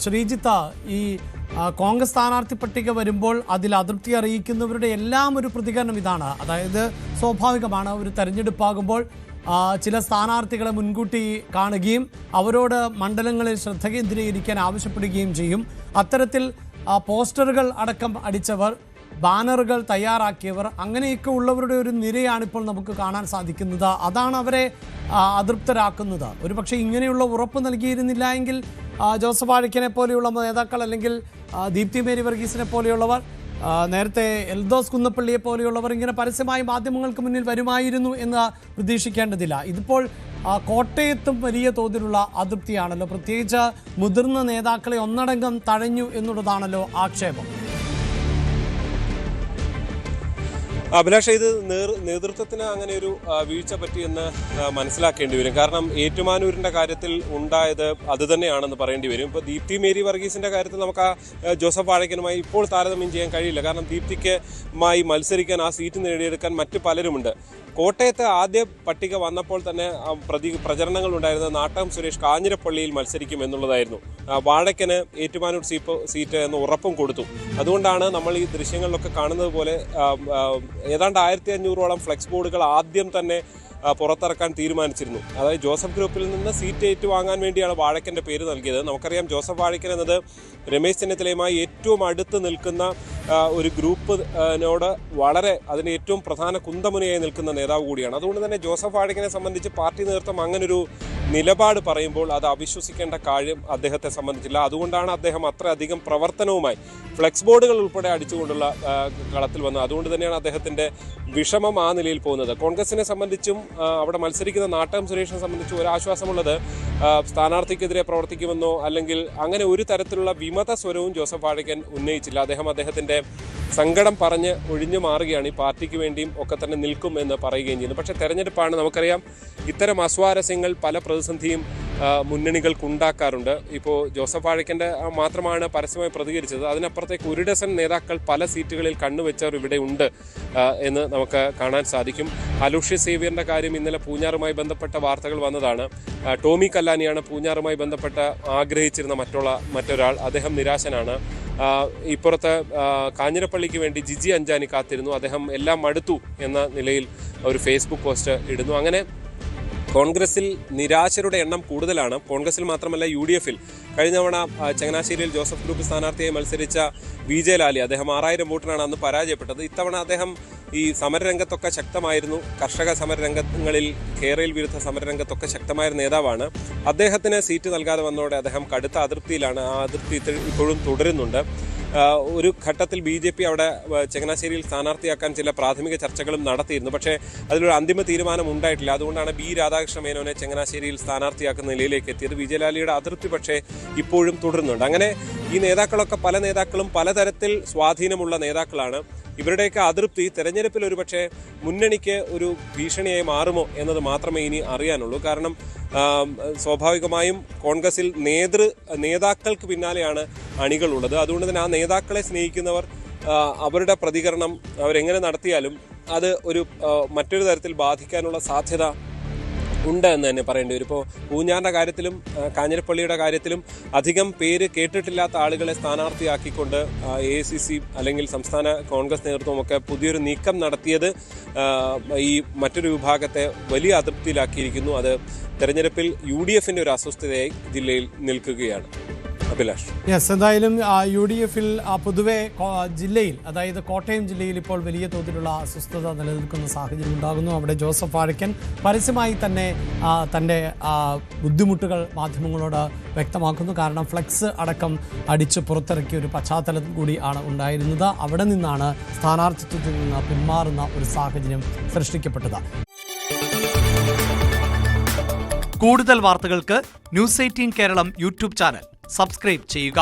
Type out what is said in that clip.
ശ്രീജിത്ത്, ഈ കോൺഗ്രസ് സ്ഥാനാർത്ഥി പട്ടിക വരുമ്പോൾ അതിൽ അതൃപ്തി അറിയിക്കുന്നവരുടെ എല്ലാം ഒരു പ്രതികരണം ഇതാണ്. അതായത് സ്വാഭാവികമാണ്, ഒരു തെരഞ്ഞെടുപ്പാകുമ്പോൾ ചില സ്ഥാനാർത്ഥികളെ മുൻകൂട്ടി കാണുകയും അവരോട് മണ്ഡലങ്ങളിൽ ശ്രദ്ധ കേന്ദ്രീകരിക്കാൻ ആവശ്യപ്പെടുകയും ചെയ്യും. അത്തരത്തിൽ പോസ്റ്ററുകൾ അടക്കം അടിച്ചവർ, ബാനറുകൾ തയ്യാറാക്കിയവർ, അങ്ങനെയൊക്കെ ഉള്ളവരുടെ ഒരു നിരയാണിപ്പോൾ നമുക്ക് കാണാൻ സാധിക്കുന്നത്. അതാണ് അവരെ അതൃപ്തരാക്കുന്നത്. ഒരുപക്ഷെ ഇങ്ങനെയുള്ള ഉറപ്പ് നൽകിയിരുന്നില്ല എങ്കിൽ ജോസഫ് വാഴക്കനെ പോലെയുള്ള നേതാക്കൾ, അല്ലെങ്കിൽ ദീപ്തി മേരി വർഗീസിനെ പോലെയുള്ളവർ, നേരത്തെ എൽദോസ് കുന്നപ്പള്ളിയെ പോലെയുള്ളവർ ഇങ്ങനെ പരസ്യമായി മാധ്യമങ്ങൾക്ക് മുന്നിൽ വരുമായിരുന്നു എന്ന് പ്രതീക്ഷിക്കേണ്ടതില്ല. ഇതിപ്പോൾ കോട്ടയത്തും വലിയ തോതിലുള്ള അതൃപ്തിയാണല്ലോ. പ്രത്യേകിച്ച് മുതിർന്ന നേതാക്കളെ ഒന്നടങ്കം തഴഞ്ഞു എന്നുള്ളതാണല്ലോ ആക്ഷേപം. അഭിലാഷ, ഇത് നേതൃത്വത്തിന് അങ്ങനെ ഒരു വീഴ്ച പറ്റിയെന്ന് മനസ്സിലാക്കേണ്ടി വരും. കാരണം ഏറ്റുമാനൂരിൻ്റെ കാര്യത്തിൽ ഉണ്ടായത് അത് തന്നെയാണെന്ന് പറയേണ്ടി വരും. ഇപ്പോൾ ദീപ്തി മേരി വർഗീസിൻ്റെ കാര്യത്തിൽ നമുക്ക് ജോസഫ് വാഴക്കനുമായി ഇപ്പോൾ താരതമ്യം ചെയ്യാൻ കഴിയില്ല. കാരണം ദീപ്തിക്കുമായി മത്സരിക്കാൻ, ആ സീറ്റ് നേടിയെടുക്കാൻ മറ്റു പലരുമുണ്ട്. കോട്ടയത്ത് ആദ്യ പട്ടിക വന്നപ്പോൾ തന്നെ പ്രചരണങ്ങൾ ഉണ്ടായിരുന്നത് നാട്ടകം സുരേഷ് കാഞ്ഞിരപ്പള്ളിയിൽ മത്സരിക്കും എന്നുള്ളതായിരുന്നു. വാഴക്കന് ഏറ്റുമാനൂർ സീറ്റ് എന്ന് ഉറപ്പും കൊടുത്തു. അതുകൊണ്ടാണ് നമ്മൾ ഈ ദൃശ്യങ്ങളിലൊക്കെ കാണുന്നത് പോലെ ഏതാണ്ട് 1500ഓളം ഫ്ലെക്സ് ബോർഡുകൾ ആദ്യം തന്നെ പുറത്തിറക്കാൻ തീരുമാനിച്ചിരുന്നു. അതായത് ജോസഫ് ഗ്രൂപ്പിൽ നിന്ന് സീറ്റ് ഏറ്റുവാങ്ങാൻ വേണ്ടിയാണ് വാഴക്കൻ്റെ പേര് നൽകിയത്. നമുക്കറിയാം, ജോസഫ് വാഴക്കൻ എന്നത് രമേശ് ചെന്നിത്തലയുമായി ഏറ്റവും അടുത്ത് നിൽക്കുന്ന ഒരു ഗ്രൂപ്പിനോട് വളരെ അതിന് ഏറ്റവും പ്രധാന കുന്തമുനയായി നിൽക്കുന്ന നേതാവ് കൂടിയാണ്. അതുകൊണ്ട് തന്നെ ജോസഫ് വാഴക്കനെ സംബന്ധിച്ച് പാർട്ടി നേതൃത്വം അങ്ങനൊരു നിലപാട് പറയുമ്പോൾ അത് അവിശ്വസിക്കേണ്ട കാര്യം അദ്ദേഹത്തെ സംബന്ധിച്ചില്ല. അതുകൊണ്ടാണ് അദ്ദേഹം അത്രയധികം പ്രവർത്തനവുമായി ഫ്ലെക്സ് ബോർഡുകൾ ഉൾപ്പെടെ അടിച്ചുകൊണ്ടുള്ള കളത്തിൽ വന്നത്. അതുകൊണ്ട് തന്നെയാണ് അദ്ദേഹത്തിൻ്റെ വിഷമം ആ നിലയിൽ പോകുന്നത്. കോൺഗ്രസിനെ സംബന്ധിച്ചും അവിടെ മത്സരിക്കുന്ന നാട്ടകം സുരേഷിനെ സംബന്ധിച്ചും ഒരു ആശ്വാസമുള്ളത്, സ്ഥാനാർത്ഥിക്കെതിരെ പ്രവർത്തിക്കുമെന്നോ അല്ലെങ്കിൽ അങ്ങനെ ഒരു തരത്തിലുള്ള വിമത സ്വരവും ജോസഫ് വാഴക്കൻ ഉന്നയിച്ചില്ല. അദ്ദേഹത്തിൻ്റെ സങ്കടം പറഞ്ഞ് ഒഴിഞ്ഞു മാറുകയാണ്. ഈ പാർട്ടിക്ക് വേണ്ടിയും ഒക്കെ തന്നെ നിൽക്കും എന്ന് പറയുകയും ചെയ്യുന്നു. പക്ഷേ തെരഞ്ഞെടുപ്പാണ്, നമുക്കറിയാം, ഇത്തരം അസ്വാരസ്യങ്ങൾ പല പ്രതിസന്ധിയും മുന്നണികൾക്കുണ്ടാക്കാറുണ്ട്. ഇപ്പോൾ ജോസഫ് വാഴക്കൻ്റെ മാത്രമാണ് പരസ്യമായി പ്രതികരിച്ചത്. അതിനപ്പുറത്തേക്ക് ഒരു ഡസൻ നേതാക്കൾ പല സീറ്റുകളിൽ കണ്ണുവെച്ചവർ ഇവിടെ ഉണ്ട് എന്ന് നമുക്ക് കാണാൻ സാധിക്കും. അലൂഷ്യസ് സേവ്യറിൻ്റെ കാര്യം ഇന്നലെ പൂഞ്ഞാറുമായി ബന്ധപ്പെട്ട വാർത്തകൾ വന്നതാണ്. ടോമി കല്ലാനിയാണ് പൂഞ്ഞാറുമായി ബന്ധപ്പെട്ട ആഗ്രഹിച്ചിരുന്ന മറ്റൊരാൾ. അദ്ദേഹം നിരാശനാണ്. ഇപ്പുറത്ത് കാഞ്ഞിരപ്പള്ളിക്ക് വേണ്ടി ജിജി അഞ്ചാനി കാത്തിരുന്നു. അദ്ദേഹം എല്ലാം മടുത്തു എന്ന നിലയിൽ ഒരു ഫേസ്ബുക്ക് പോസ്റ്റ് ഇടുന്നു. അങ്ങനെ കോൺഗ്രസിൽ നിരാശരുടെ എണ്ണം കൂടുതലാണ്. കോൺഗ്രസിൽ മാത്രമല്ല, UDF-ൽ കഴിഞ്ഞ തവണ ചങ്ങനാശ്ശേരിയിൽ ജോസഫ് ഗ്രൂപ്പ് സ്ഥാനാർത്ഥിയായി മത്സരിച്ച വിജയ് ലാലി, അദ്ദേഹം 6000 വോട്ടിനാണ് അന്ന് പരാജയപ്പെട്ടത്. ഇത്തവണ അദ്ദേഹം ഈ സമരരംഗത്തൊക്കെ ശക്തമായിരുന്നു. കർഷക സമരരംഗങ്ങളിൽ, കേരയിൽ വിരുദ്ധ സമരരംഗത്തൊക്കെ ശക്തമായ നേതാവാണ്. അദ്ദേഹത്തിന് സീറ്റ് നൽകാതെ വന്നതോടെ അദ്ദേഹം കടുത്ത അതൃപ്തിയിലാണ്. ആ അതൃപ്തി ഇപ്പോഴും തുടരുന്നുണ്ട്. ഒരു ഘട്ടത്തിൽ BJP അവിടെ ചങ്ങനാശ്ശേരിയിൽ സ്ഥാനാർത്ഥിയാക്കാൻ ചില പ്രാഥമിക ചർച്ചകളും നടത്തിയിരുന്നു. പക്ഷേ അതിലൊരു അന്തിമ തീരുമാനം ഉണ്ടായിട്ടില്ല. അതുകൊണ്ടാണ് B. രാധാകൃഷ്ണ മേനോനെ ചങ്ങനാശ്ശേരിയിൽ സ്ഥാനാർത്ഥിയാക്കുന്ന നിലയിലേക്ക് എത്തിയത്. വിജയലാലിയുടെ അതൃപ്തി പക്ഷേ ഇപ്പോഴും തുടരുന്നുണ്ട്. അങ്ങനെ ഈ നേതാക്കളൊക്കെ, പല നേതാക്കളും പലതരത്തിൽ സ്വാധീനമുള്ള നേതാക്കളാണ്. ഇവരുടെയൊക്കെ അതൃപ്തി തെരഞ്ഞെടുപ്പിൽ ഒരുപക്ഷെ മുന്നണിക്ക് ഒരു ഭീഷണിയായി മാറുമോ എന്നത് മാത്രമേ ഇനി അറിയാനുള്ളൂ. കാരണം സ്വാഭാവികമായും കോൺഗ്രസിൽ നേതാക്കൾക്ക് പിന്നാലെയാണ് അണികളുള്ളത്. അതുകൊണ്ട് തന്നെ ആ നേതാക്കളെ സ്നേഹിക്കുന്നവർ, അവരുടെ പ്രതികരണം അവരെങ്ങനെ നടത്തിയാലും അത് മറ്റൊരു തരത്തിൽ ബാധിക്കാനുള്ള സാധ്യത ഉണ്ട് എന്ന് തന്നെ പറയേണ്ടി വരും. ഇപ്പോൾ പൂഞ്ഞാറിൻ്റെ കാര്യത്തിലും കാഞ്ഞിരപ്പള്ളിയുടെ കാര്യത്തിലും അധികം പേര് കേട്ടിട്ടില്ലാത്ത ആളുകളെ സ്ഥാനാർത്ഥിയാക്കിക്കൊണ്ട് AICC അല്ലെങ്കിൽ സംസ്ഥാന കോൺഗ്രസ് നേതൃത്വമൊക്കെ പുതിയൊരു നീക്കം നടത്തിയത് ഈ മറ്റൊരു വിഭാഗത്തെ വലിയ അതൃപ്തിയിലാക്കിയിരിക്കുന്നു. അത് തെരഞ്ഞെടുപ്പിൽ UDF-ന്റെ ഒരു അസ്വസ്ഥതയായി ജില്ലയിൽ നിൽക്കുകയാണ്. അഭിലാഷ്, എന്തായാലും UDF-ൽ പൊതുവെ ജില്ലയിൽ, അതായത് കോട്ടയം ജില്ലയിൽ ഇപ്പോൾ വലിയ തോതിലുള്ള അസ്വസ്ഥത നിലനിൽക്കുന്ന സാഹചര്യം ഉണ്ടാകുന്നു. അവിടെ ജോസഫ് വാഴക്കൻ പരസ്യമായി തന്നെ തൻ്റെ ബുദ്ധിമുട്ടുകൾ മാധ്യമങ്ങളോട് വ്യക്തമാക്കുന്നു. കാരണം ഫ്ലെക്സ് അടക്കം അടിച്ച് പുറത്തിറക്കിയ ഒരു പശ്ചാത്തലം കൂടി ആണ് ഉണ്ടായിരുന്നത്. അവിടെ നിന്നാണ് സ്ഥാനാർത്ഥിത്വത്തിൽ നിന്ന് പിന്മാറുന്ന ഒരു സാഹചര്യം സൃഷ്ടിക്കപ്പെട്ടത്. കൂടുതൽ വാർത്തകൾക്ക് News 18 Keralam YouTube channel subscribe ചെയ്യുക.